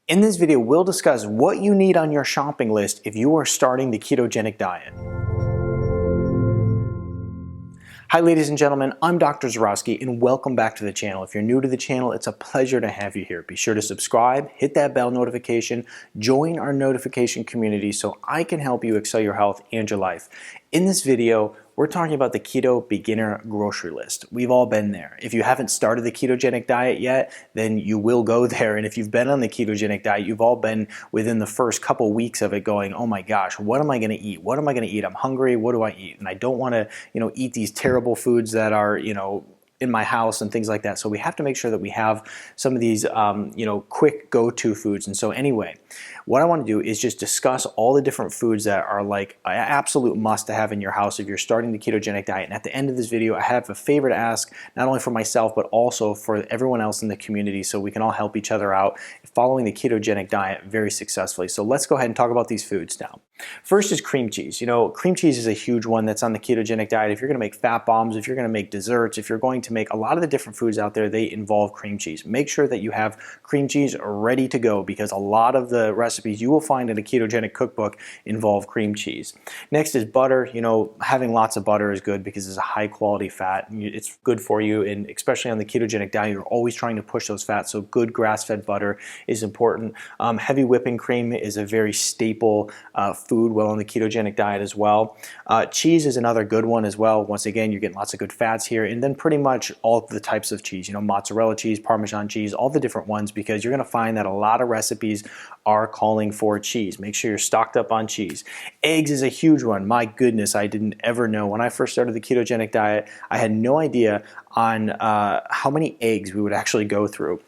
In this video, we'll discuss what you need on your shopping list if you are starting the ketogenic diet. Hi ladies and gentlemen, I'm Dr. Zarowski and welcome back to the channel. If you're new to the channel, it's a pleasure to have you here. Be sure to subscribe, hit that bell notification, join our notification community so I can help you excel your health and your life. In this video, we're talking about the Keto Beginner Grocery List. We've all been there. If you haven't started the ketogenic diet yet, then you will go there. And if you've been on the ketogenic diet, you've all been within the first couple weeks of it going, oh my gosh, what am I gonna eat? What am I gonna eat? I'm hungry, what do I eat? And I don't wanna, eat these terrible foods that are, in my house and things like that. So we have to make sure that we have some of these, quick go-to foods. And so anyway, what I want to do is just discuss all the different foods that are like an absolute must to have in your house if you're starting the ketogenic diet. And at the end of this video, I have a favor to ask, not only for myself, but also for everyone else in the community so we can all help each other out following the ketogenic diet very successfully. So let's go ahead and talk about these foods now. First is cream cheese. Cream cheese is a huge one that's on the ketogenic diet. If you're going to make fat bombs, if you're going to make desserts, if you're going to make a lot of the different foods out there, they involve cream cheese. Make sure that you have cream cheese ready to go because a lot of the recipes you will find in a ketogenic cookbook involve cream cheese. Next is butter. Having lots of butter is good because it's a high quality fat. It's good for you, and especially on the ketogenic diet, you're always trying to push those fats, so good grass-fed butter is important. Heavy whipping cream is a very staple food well on the ketogenic diet as well. Cheese is another good one as well. Once again, you're getting lots of good fats here, and then pretty much all of the types of cheese, mozzarella cheese, Parmesan cheese, all the different ones, because you're going to find that a lot of recipes are calling for cheese. Make sure you're stocked up on cheese. Eggs is a huge one. My goodness, I didn't ever know. When I first started the ketogenic diet, I had no idea on how many eggs we would actually go through.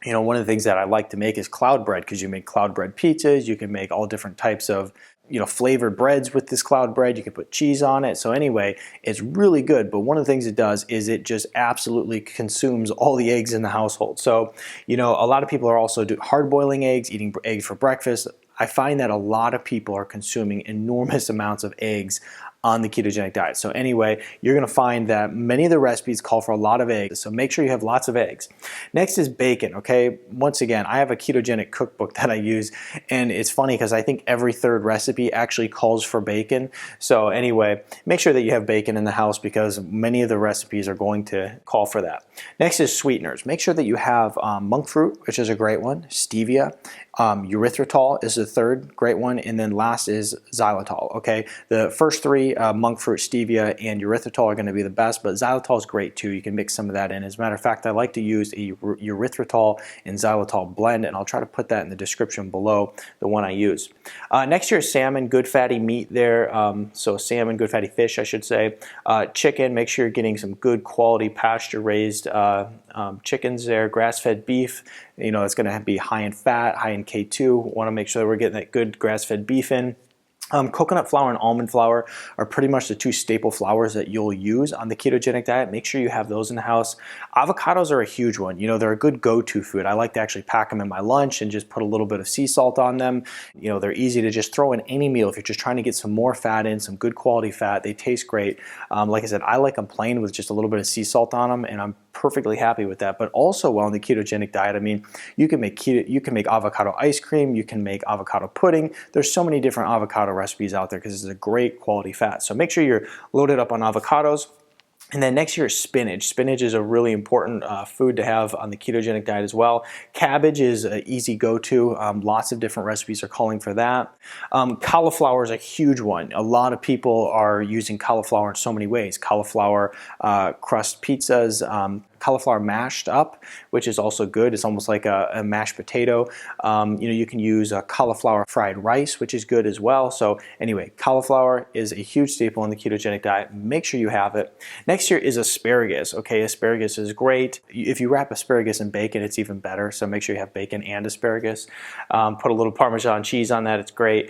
One of the things that I like to make is cloud bread, because you make cloud bread pizzas, you can make all different types of flavored breads with this cloud bread. You can put cheese on it. So anyway, it's really good. But one of the things it does is it just absolutely consumes all the eggs in the household. So, a lot of people are also hard boiling eggs, eating eggs for breakfast. I find that a lot of people are consuming enormous amounts of eggs on the ketogenic diet. So anyway, you're going to find that many of the recipes call for a lot of eggs, so make sure you have lots of eggs. Next is bacon, okay? Once again, I have a ketogenic cookbook that I use, and it's funny because I think every third recipe actually calls for bacon. So anyway, make sure that you have bacon in the house because many of the recipes are going to call for that. Next is sweeteners. Make sure that you have monk fruit, which is a great one, stevia, erythritol is the third great one, and then last is xylitol, okay? The first three, monk fruit, stevia, and erythritol are going to be the best, but xylitol is great too. You can mix some of that in. As a matter of fact, I like to use a erythritol and xylitol blend, and I'll try to put that in the description below, the one I use. Next year is salmon, good fatty meat there, so salmon, good fatty fish, I should say. Chicken, make sure you're getting some good quality pasture-raised chickens there. Grass-fed beef, it's going to be high in fat, high in K2. Want to make sure that we're getting that good grass-fed beef in. Coconut flour and almond flour are pretty much the two staple flours that you'll use on the ketogenic diet. Make sure you have those in the house. Avocados are a huge one. They're a good go-to food. I like to actually pack them in my lunch and just put a little bit of sea salt on them. They're easy to just throw in any meal if you're just trying to get some more fat in, some good quality fat. They taste great. Like I said, I like them plain with just a little bit of sea salt on them, and I'm perfectly happy with that. But also, while on the ketogenic diet, you can make avocado ice cream, you can make avocado pudding. There's so many different avocado recipes out there because it's a great quality fat. So make sure you're loaded up on avocados. And then next year is spinach. Spinach is a really important food to have on the ketogenic diet as well. Cabbage is an easy go-to. Lots of different recipes are calling for that. Cauliflower is a huge one. A lot of people are using cauliflower in so many ways. Cauliflower crust pizzas, cauliflower mashed up, which is also good. It's almost like a mashed potato. You can use cauliflower fried rice, which is good as well. So anyway, cauliflower is a huge staple in the ketogenic diet. Make sure you have it. Next year is asparagus. Okay, asparagus is great. If you wrap asparagus in bacon, it's even better. So make sure you have bacon and asparagus. Put a little Parmesan cheese on that. It's great.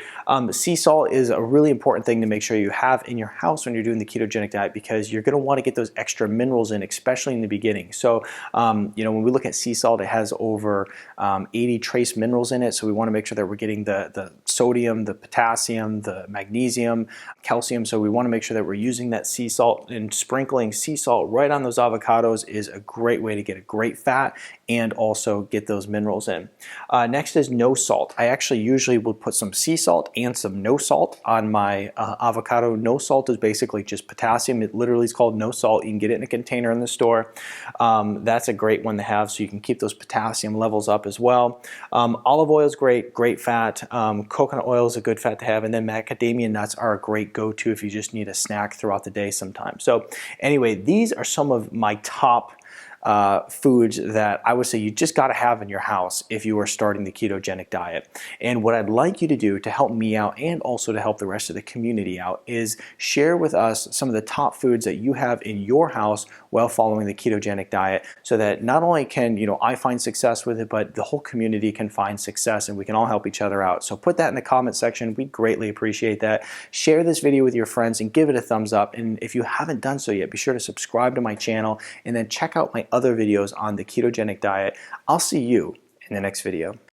Sea salt is a really important thing to make sure you have in your house when you're doing the ketogenic diet because you're going to want to get those extra minerals in, especially in the beginning. So, when we look at sea salt, it has over 80 trace minerals in it. So we want to make sure that we're getting the sodium, the potassium, the magnesium, calcium. So we want to make sure that we're using that sea salt, and sprinkling sea salt right on those avocados is a great way to get a great fat and also get those minerals in. Next is no salt. I actually usually will put some sea salt and some no salt on my avocado. No salt is basically just potassium. It literally is called no salt. You can get it in a container in the store. That's a great one to have, so you can keep those potassium levels up as well. Olive oil is great, great fat. Coconut oil is a good fat to have, and then macadamia nuts are a great go-to if you just need a snack throughout the day sometimes. So anyway, these are some of my top foods that I would say you just got to have in your house if you are starting the ketogenic diet. And what I'd like you to do to help me out and also to help the rest of the community out is share with us some of the top foods that you have in your house while following the ketogenic diet, so that not only can I find success with it, but the whole community can find success and we can all help each other out. So put that in the comment section. We greatly appreciate that. Share this video with your friends and give it a thumbs up. And if you haven't done so yet, be sure to subscribe to my channel and then check out my other videos on the ketogenic diet. I'll see you in the next video.